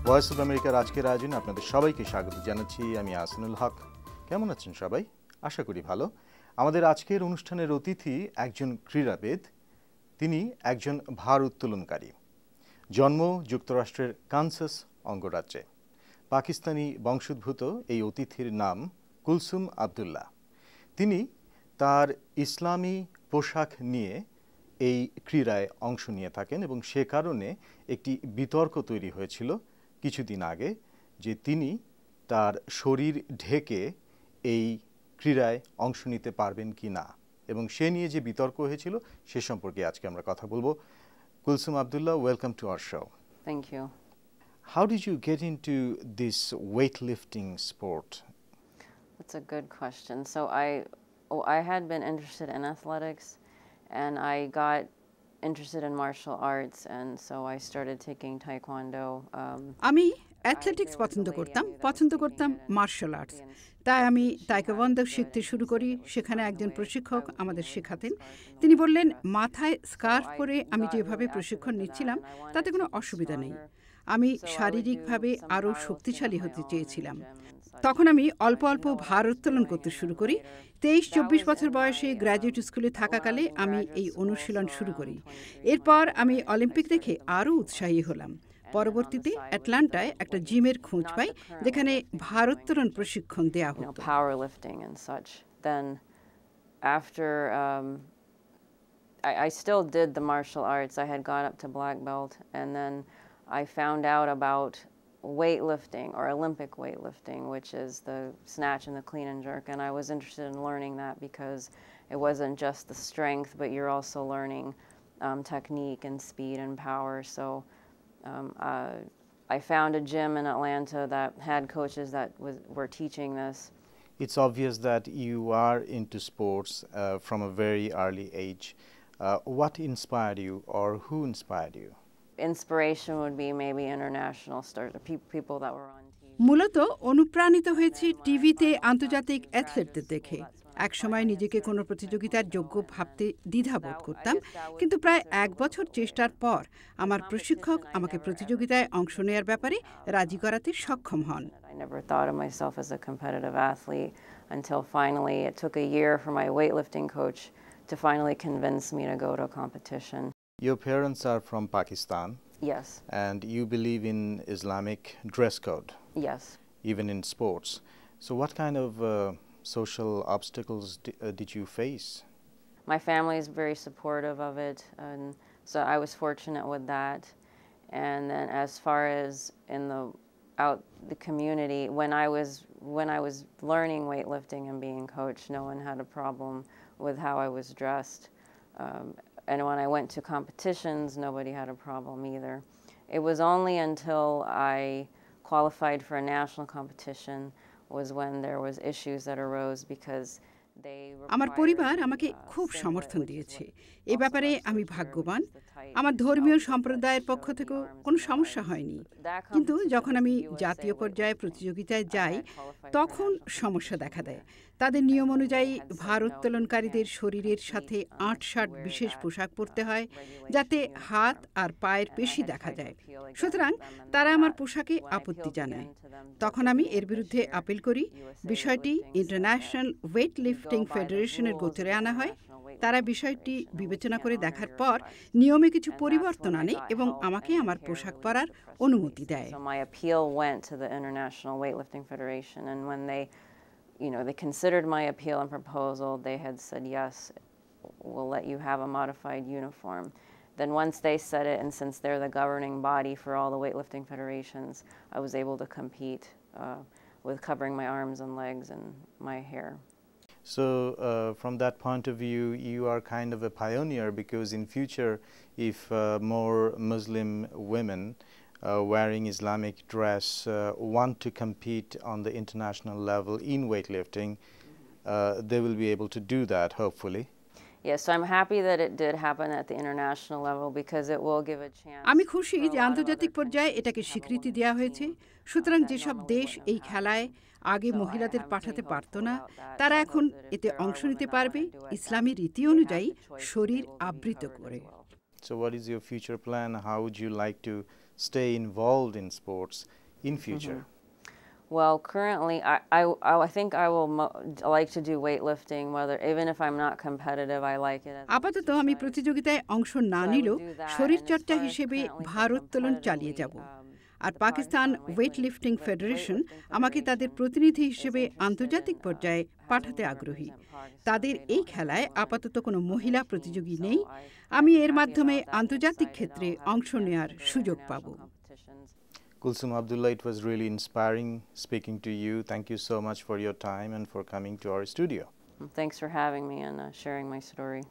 Voice of আমেরিকার আজকের আয়োজনে আপনাদের সবাইকে স্বাগত জানাচ্ছি। আমি আসিনুল হক। কেমন আছেন সবাই? আশা করি ভালো। আমাদের আজকের অনুষ্ঠানের অতিথি একজন ক্রীড়াবিদ, তিনি একজন ভার উত্তোলনকারী। জন্ম যুক্তরাষ্ট্রের কানসাস অঙ্গরাজ্যে। পাকিস্তানি বংশোদ্ভূত এই অতিথির নাম কুলসুম আবদুল্লাহ। তিনি তার ইসলামী পোশাক নিয়ে এই ক্রীড়ায় অংশ নিয়ে থাকেন এবং সে কারণে একটি বিতর্ক তৈরি হয়েছিল কিছুদিন আগে যে তিনি তার শরীর ঢেকে এই ক্রীড়ায় অংশ নিতে পারবেন কি না, এবং সে নিয়ে যে বিতর্ক হয়েছিল সে সম্পর্কে আজকে আমরা কথা বলবো। Kulsum Abdullah, welcome to our show. Thank you. How did you get into this weightlifting sport? That's a good question. So I had been interested in athletics, and I got interested in martial arts, and so I started taking taekwondo. আমি athletics পছন্দ করতাম martial arts. তাই আমি taekwondo শিখতে শুরু করি। সেখানে একজন প্রশিক্ষক আমাদের শেখাতেন। তিনি বললেন, মাথায় স্কার্ফ পরে আমি যেভাবে প্রশিক্ষণ নিচ্ছিলাম তাতে কোনো অসুবিধা নেই। আমি শারীরিকভাবে আরও শক্তিশালী হতে চেয়েছিলাম। তখন আমি অল্প অল্প ভার উত্তোলন করতে শুরু করি। 23-24 বছর বয়সে গ্র্যাজুয়েট স্কুলে থাকাকালে আমি এই অনুশীলন শুরু করি। এরপর আমি অলিম্পিক দেখে আরও উৎসাহী হলাম। পরবর্তীতে অ্যাটলান্টায় একটা জিমের খোঁজ পাই যেখানে ভারোত্তোলন প্রশিক্ষণ দেয়া হতো। Powerlifting and such. Then after I still did the martial arts. I had gone up to black belt, and then I found out about weightlifting, or Olympic weightlifting, which is the snatch and the clean and jerk, and I was interested in learning that because it wasn't just the strength, but you're also learning technique and speed and power. So I found a gym in Atlanta that had coaches that were teaching this. It's obvious that you are into sports from a very early age. What inspired you, or who inspired you? Inspiration would be maybe international stars, people that were on TV. মূলত অনুপ্রাণিত হয়েছে টিভিতে আন্তর্জাতিক অ্যাথলেটদের দেখে। একসময় নিজেকে কোনো প্রতিযোগিতার যোগ্য ভাবতে দ্বিধাবোধ করতাম, কিন্তু প্রায় 1 বছর চেষ্টার পর আমার প্রশিক্ষক আমাকে প্রতিযোগিতায় অংশ নেওয়ার ব্যাপারে রাজি করাতে সক্ষম হন। I never thought of myself as a competitive athlete until finally it took a year for my weightlifting coach to finally convince me to go to a competition. Your parents are from Pakistan. Yes. And you believe in Islamic dress code. Yes. Even in sports. So what kind of social obstacles did you face? My family is very supportive of it, and so I was fortunate with that. And then as far as in the community, when I was learning weightlifting and being coached, no one had a problem with how I was dressed. And when I went to competitions, nobody had a problem either. It was only until I qualified for a national competition was when there was issues that arose because আমার পরিবার আমাকে খুব সমর্থন দিয়েছে। এ ব্যাপারে আমি ভাগ্যবান। আমার ধর্মীয় সম্প্রদায়ের পক্ষ থেকেও কোনো সমস্যা হয়নি। কিন্তু যখন আমি জাতীয় পর্যায়ে প্রতিযোগিতায় যাই তখন সমস্যা দেখা দেয়। তাদের নিয়ম অনুযায়ী ভার উত্তোলনকারীদের শরীরের সাথে ৮-৬০ বিশেষ পোশাক পরতে হয় যাতে হাত আর পায়ের পেশি দেখা যায়। সুতরাং তারা আমার পোশাকে আপত্তি জানায়। তখন আমি এর বিরুদ্ধে আপিল করি। বিষয়টি ইন্টারন্যাশনাল ওয়েটলিফটিং ফেডারেশনের গোচরে আনা হয়। তারা বিষয়টি বিবেচনা করে দেখার পর নিয়মে কিছু পরিবর্তন আনে এবং আমাকে আমার পোশাক পরার অনুমতি দেয়। So my appeal went to the International Weightlifting Federation, and when they considered my appeal and proposal, they had said, yes, we'll let you have a modified uniform. Then once they said it, and since they're the governing body for all the weightlifting federations, I was able to compete with covering my arms and legs and my hair. So from that point of view, you are kind of a pioneer, because in future, if more Muslim women wearing Islamic dress want to compete on the international level in weightlifting, they will be able to do that, hopefully. Yes, so I'm happy that it did happen at the international level because it will give a chance. আমি খুশি যে আন্তর্জাতিক পর্যায়ে এটাকে স্বীকৃতি দেওয়া হয়েছে। সুতরাং যেসব দেশ এই খেলায় আগে মহিলাদের পাঠাতে পারত না, তারা এখন এতে অংশ নিতে পারবে ইসলামী রীতি অনুযায়ী শরীর আবৃত করে। So what is your future plan? How would you like to stay involved in sports in future? Well, currently, I think I will like to do weightlifting, even if I'm not competitive, I like it. আপাতত আমি প্রতিযোগিতায় অংশ না নিলেও শরীরচর্চা হিসেবে ভারোত্তোলন চালিয়ে যাব। আর পাকিস্তান ওয়েটলিফটিং ফেডারেশন আমাকে তাদের প্রতিনিধি হিসেবে আন্তর্জাতিক পর্যায়ে পাঠাতে আগ্রহী। তাদের এই খেলায় আপাতত কোনো মহিলা প্রতিযোগী নেই। আমি এর মাধ্যমে আন্তর্জাতিক ক্ষেত্রে অংশ নেওয়ার সুযোগ পাব। Kulsum Abdullah, it was really inspiring speaking to you. Thank you so much for your time and for coming to our studio. Thanks for having me and sharing my story.